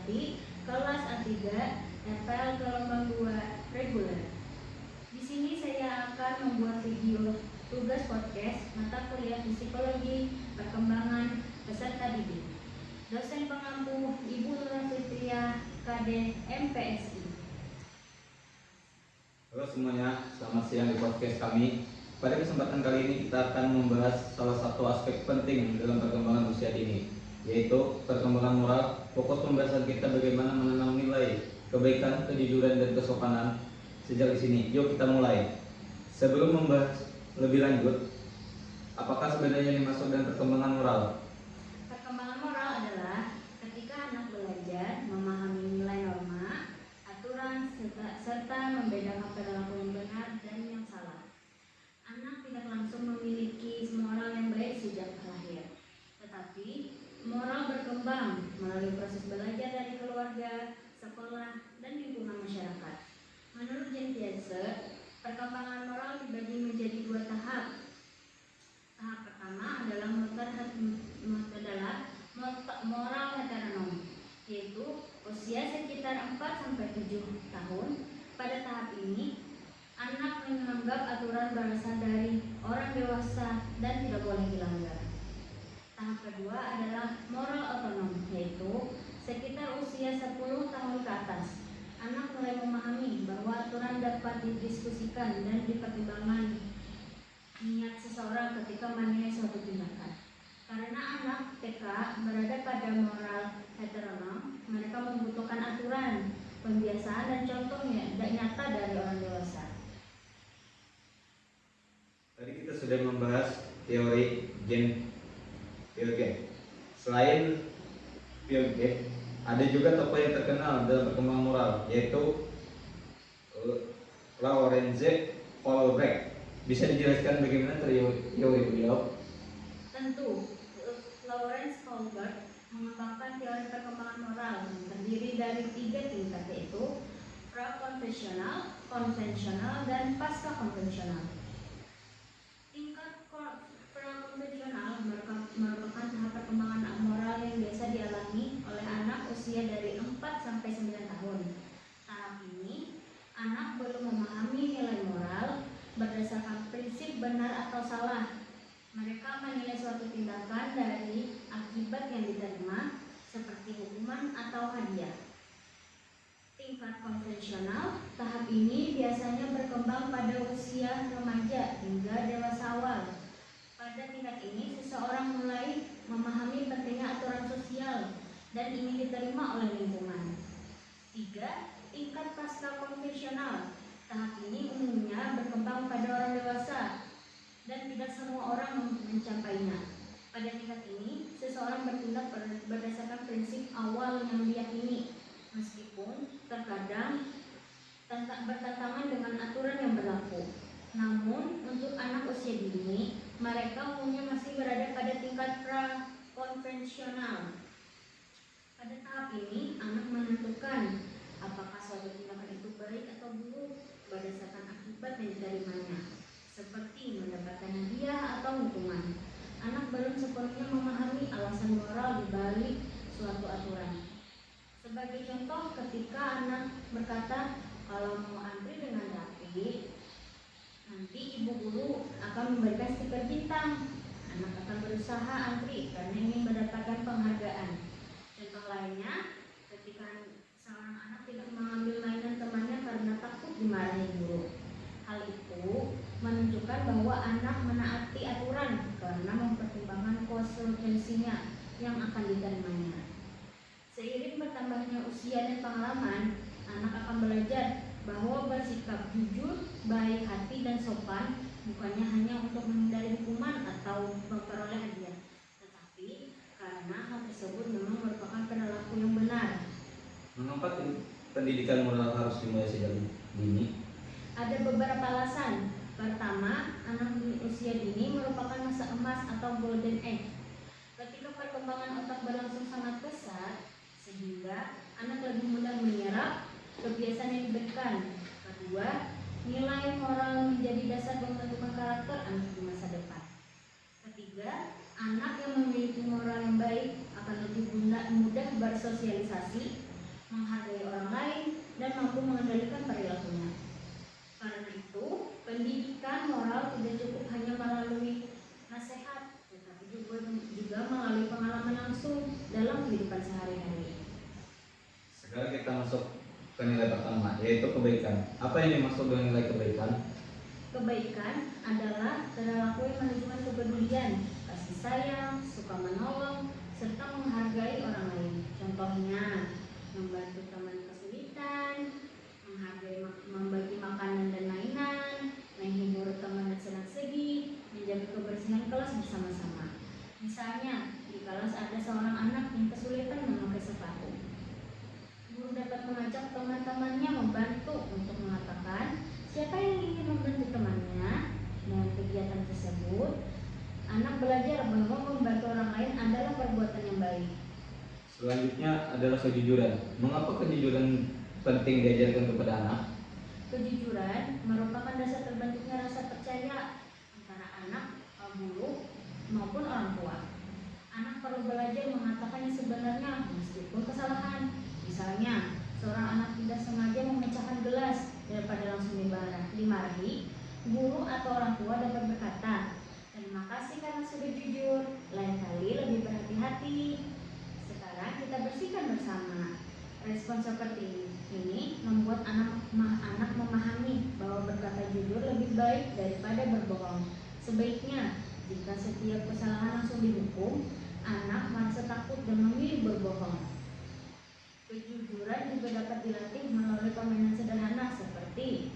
Suciati, kelas A3, FL gelombang 2 reguler. Di sini saya akan membuat video tugas podcast mata kuliah psikologi perkembangan peserta didik. Dosen pengampu Ibu Nura Fitria, KD MPSI. Halo semuanya, selamat siang di podcast kami. Pada kesempatan kali ini kita akan membahas salah satu aspek penting dalam perkembangan usia dini, yaitu perkembangan moral. Fokus pembahasan kita bagaimana menanam nilai kebaikan, kejujuran, dan kesopanan sejak di sini. Yuk kita mulai. Sebelum membahas lebih lanjut, apakah sebenarnya yang dimaksud dengan perkembangan moral? Perkembangan moral adalah ketika anak belajar memahami nilai norma, aturan, serta membedakan perilaku yang benar dan yang salah. Anak tidak langsung memiliki moral yang baik sejak lahir, tetapi moral berkembang melalui proses belajar dari keluarga, sekolah, dan lingkungan masyarakat. Menurut Jean Piaget, perkembangan moral dibagi menjadi dua tahap. Tahap pertama adalah moral heteronom, yaitu usia sekitar 4-7 tahun. Pada tahap ini, anak menganggap aturan berasal dari orang dewasa dan tidak boleh dilanggar. Tahap kedua adalah moral otonom, yaitu sekitar usia 10 tahun ke atas. Anak mulai memahami bahwa aturan dapat didiskusikan dan dipertimbangkan niat seseorang ketika menilai suatu tindakan. Karena anak TK berada pada moral heteronom, mereka membutuhkan aturan, pembiasaan, dan contohnya nyata dari orang dewasa. Tadi kita sudah membahas teori Jean Piaget. Selain Piaget, ada juga tokoh yang terkenal dalam perkembangan moral, yaitu Lorenz Kohlberg. Bisa dijelaskan bagaimana teori beliau? Tentu, Lorenz Kohlberg mengembangkan teori perkembangan moral yang terdiri dari 3 tingkat, yaitu pra-konvensional, konvensional, dan pasca-konvensional. Tingkat pra-konvensional merupakan tahap perkembangan moral yang biasa dialami oleh anak usia dari 4-9 tahun. Tahap ini, anak belum memahami nilai moral berdasarkan prinsip benar atau salah. Mereka menilai suatu tindakan dari akibat yang diterima, seperti hukuman atau hadiah. Tingkat konvensional, tahap ini biasanya berkembang pada usia remaja hingga dewasa awal. Pada tingkat ini, seseorang mulai memahami pentingnya aturan sosial dan ingin diterima oleh lingkungan. 3. Tingkat pasca konvensional. Tahap ini umumnya berkembang pada orang dewasa dan tidak semua orang mencapainya. Pada tingkat ini, seseorang bertindak berdasarkan prinsip awal yang diyakini, meskipun terkadang bertentangan dengan aturan yang berlaku. Namun, untuk anak usia dini, mereka umumnya masih berada pada tingkat pra-konvensional. Pada tahap ini, anak menentukan apakah suatu tindakan itu baik atau buruk berdasarkan akibat yang diterimanya, seperti mendapatkan hadiah atau hukuman. Anak belum sepenuhnya memahami alasan moral di balik suatu aturan. Sebagai contoh, ketika anak berkata, kalau mau antri dengan rapi, nanti ibu guru akan memberikan stiker bintang. Anak akan berusaha antri karena ingin mendapatkan penghargaan. Contoh lainnya, ketika seorang anak tidak mengambil mainan temannya karena takut dimarahi guru. Hal itu menunjukkan bahwa anak menaati aturan karena mempertimbangkan konsekuensinya yang akan diterimanya. Seiring bertambahnya usia dan pengalaman, anak akan belajar bahwa bersikap jujur, baik hati, dan sopan bukannya hanya untuk menghindari hukuman atau memperoleh hadiah, tetapi karena hal tersebut memang merupakan perilaku yang benar. Mengapa pendidikan moral harus dimulai sejak dini? Ada beberapa alasan. Pertama, anak di usia dini merupakan masa emas atau golden age, ketika perkembangan otak berlangsung sangat pesat, sehingga anak lebih mudah menyerap kebiasaan yang diberikan. Kedua, nilai moral menjadi dasar pembentukan karakter anak di masa depan. Ketiga, anak yang memiliki moral yang baik akan lebih mudah bersosialisasi menghargai orang lain, dan mampu mengendalikan perilakunya. Karena itu, pendidikan moral tidak cukup hanya melalui nasihat, tetapi juga melalui pengalaman langsung dalam kehidupan sehari-hari. Sekarang kita masuk ke nilai pertama, yaitu kebaikan. Apa yang dimaksud dengan nilai kebaikan? Kebaikan adalah perilaku yang menunjukkan kepedulian, kasih sayang, suka menolong, serta menghargai orang lain. Contohnya, membantu teman kesulitan, membagi makanan dan mainan, menghibur teman yang sedang sedih, menjaga kebersihan kelas bersama-sama. Misalnya, di kelas ada seorang anak yang kesulitan memakai sepatu. Guru dapat mengajak teman-temannya membantu untuk mengatakan siapa yang ingin membantu temannya. Dengan kegiatan tersebut, anak belajar bahwa membantu orang lain adalah perbuatan yang baik. Selanjutnya adalah kejujuran. Mengapa kejujuran penting diajarkan kepada anak? Kejujuran merupakan dasar terbentuknya rasa percaya antara anak, guru, maupun orang tua. Anak perlu belajar mengatakan yang sebenarnya meskipun kesalahan. Misalnya, seorang anak tidak sengaja memecahkan gelas daripada langsung dimarahi, guru atau orang tua dapat berkata, "Terima kasih karena sudah jujur, lain kali lebih berhati-hati. Sekarang kita bersihkan bersama." Respon seperti ini membuat anak memahami bahwa berkata jujur lebih baik daripada berbohong. Sebaiknya, jika setiap kesalahan langsung dihukum, anak merasa takut dan memilih berbohong. Kejujuran juga dapat dilatih melalui permainan sederhana seperti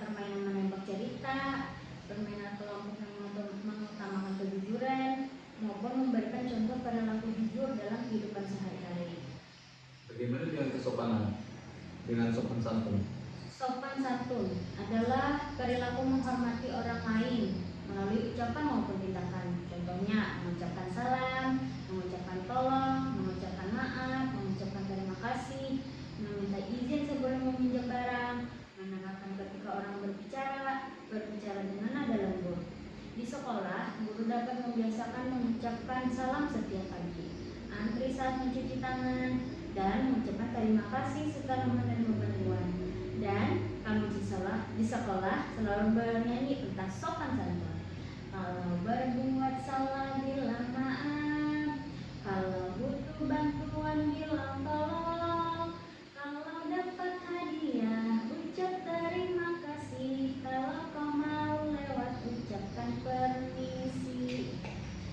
permainan menembak cerita, permainan kelompok yang mengutamakan kejujuran, maupun memberikan contoh perilaku jujur dalam kehidupan sehari-hari. Bagaimana dengan kesopanan? Dengan sopan santun? Sopan santun adalah perilaku menghormati orang lain melalui ucapan maupun tindakan. Contohnya, mengucapkan salam, mengucapkan tolong, mengucapkan maaf, mengucapkan terima kasih, meminta izin sebelum meminjam barang, mendengarkan ketika orang berbicara dengan nada lembut. Di sekolah, guru dapat membiasakan mengucapkan salam setiap pagi, antri saat mencuci tangan, dan mengucapkan terima kasih setelah menerima bantuan. Dan kami di sekolah selalu bernyanyi tentang sopan santun. Kalau berbuat salah bilang maaf, kalau butuh bantuan bilang tolong, kalau dapat hadiah ucap terima kasih, kalau kau mau lewat ucapkan permisi.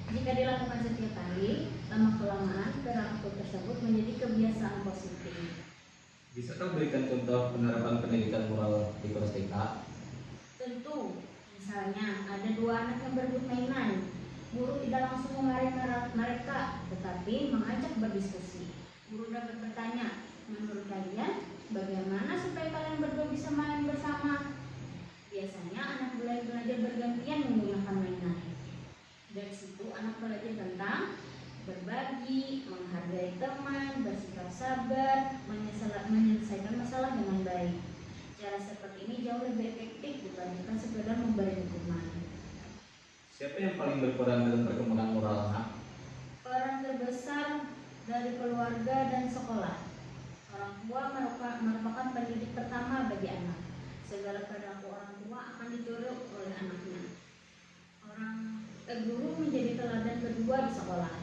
Jika dilakukan setiap hari, lama-kelamaan perilaku tersebut menjadi kebiasaan positif. Bisakah berikan contoh penerapan pendidikan moral di kelas TK? Tentu, misalnya ada dua anak yang berebut mainan. Guru tidak langsung memarahi mereka, tetapi mengajak berdiskusi. Guru dapat bertanya, menurut kalian, bagaimana supaya kalian berdua bisa main bersama? Biasanya anak belajar bergantian menggunakan mainan. Dari situ anak belajar tentang berbagi, menghargai teman, bersikap sabar, menyelesaikan masalah dengan baik. Cara seperti ini jauh lebih efektif dibandingkan sekedar memberi hukuman. Siapa yang paling berperan dalam perkembangan moral anak? Peran terbesar dari keluarga dan sekolah. Orang tua merupakan pendidik pertama bagi anak. Segala perilaku orang tua akan ditiru oleh anaknya. Guru menjadi teladan kedua di sekolah.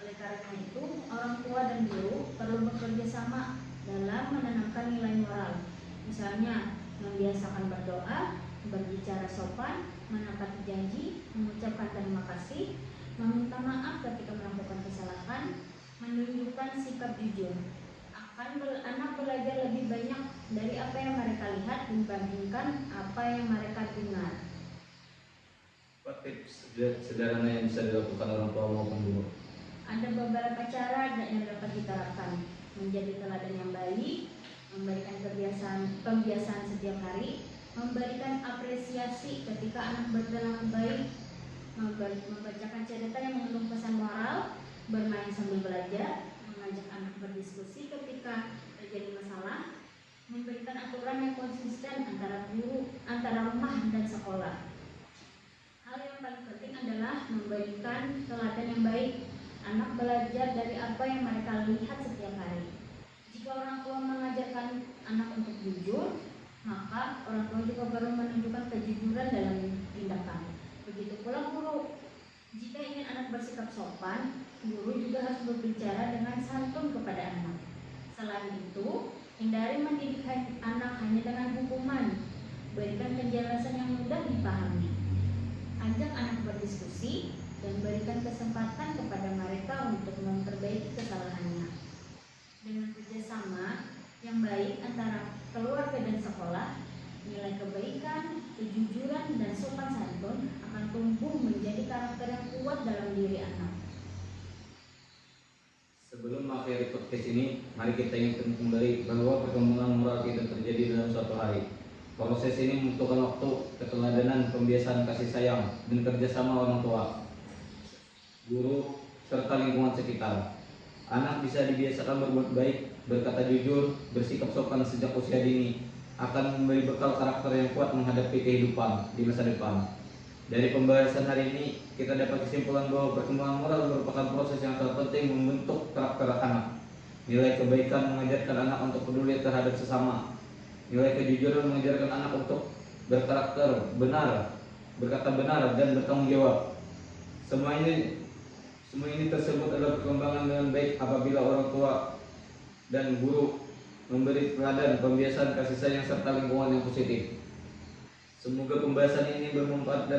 Oleh karena itu, orang tua dan guru perlu bekerja sama dalam menanamkan nilai moral. Misalnya, membiasakan berdoa, berbicara sopan, menepati janji, mengucapkan terima kasih, meminta maaf ketika melakukan kesalahan, menunjukkan sikap jujur. Anak belajar lebih banyak dari apa yang mereka lihat dibandingkan apa yang mereka dengar. Apa tips sederhana yang bisa dilakukan orang tua maupun guru? Ada beberapa cara yang dapat diterapkan. Menjadi teladan yang baik, memberikan pembiasaan setiap hari, memberikan apresiasi ketika anak berperilaku baik, membacakan cerita yang mengandung pesan moral, bermain sambil belajar, mengajak anak berdiskusi ketika terjadi masalah, memberikan aturan yang konsisten antara rumah dan sekolah. Hal yang paling penting adalah memberikan teladan yang baik. Anak belajar dari apa yang mereka lihat setiap hari. Jika orang tua mengajarkan anak untuk jujur, maka orang tua juga perlu menunjukkan kejujuran dalam tindakan. Begitu pula guru. Jika ingin anak bersikap sopan, guru juga harus berbicara dengan santun kepada anak. Selain itu, hindari mendidik anak hanya dengan hukuman. Berikan penjelasan yang mudah dipahami. Ajak anak berdiskusi dan berikan kesempatan kepada mereka untuk memperbaiki kesalahannya. Dengan kerjasama yang baik antara keluarga dan sekolah, nilai kebaikan, kejujuran, dan sopan santun akan tumbuh menjadi karakter yang kuat dalam diri anak. Sebelum mengakhiri podcast ini, mari kita ingatkan kembali bahwa perkembangan moral tidak terjadi dalam suatu hari. Proses ini membutuhkan waktu, keteladanan, pembiasaan kasih sayang, dan kerjasama orang tua, guru, serta lingkungan sekitar. Anak bisa dibiasakan berbuat baik, berkata jujur, bersikap sopan sejak usia dini, akan memberi bekal karakter yang kuat menghadapi kehidupan di masa depan. Dari pembahasan hari ini, kita dapat kesimpulan bahwa perkembangan moral merupakan proses yang sangat penting membentuk karakter anak. Nilai kebaikan mengajarkan anak untuk peduli terhadap sesama. Nilai kejujuran mengajarkan anak untuk berkarakter benar, berkata benar, dan bertanggung jawab. Semua ini tersebut adalah perkembangan dengan baik apabila orang tua dan guru memberi teladan, pembiasaan, kasih sayang, serta lingkungan yang positif. Semoga pembahasan ini bermanfaat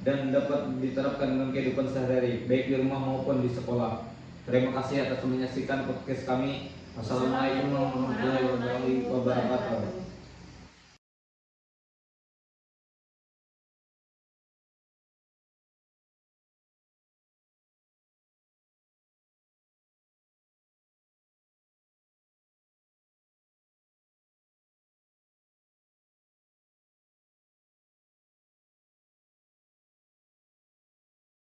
dan dapat diterapkan dalam kehidupan sehari-hari, baik di rumah maupun di sekolah. Terima kasih atas menyaksikan podcast kami. Wassalamualaikum warahmatullahi wabarakatuh.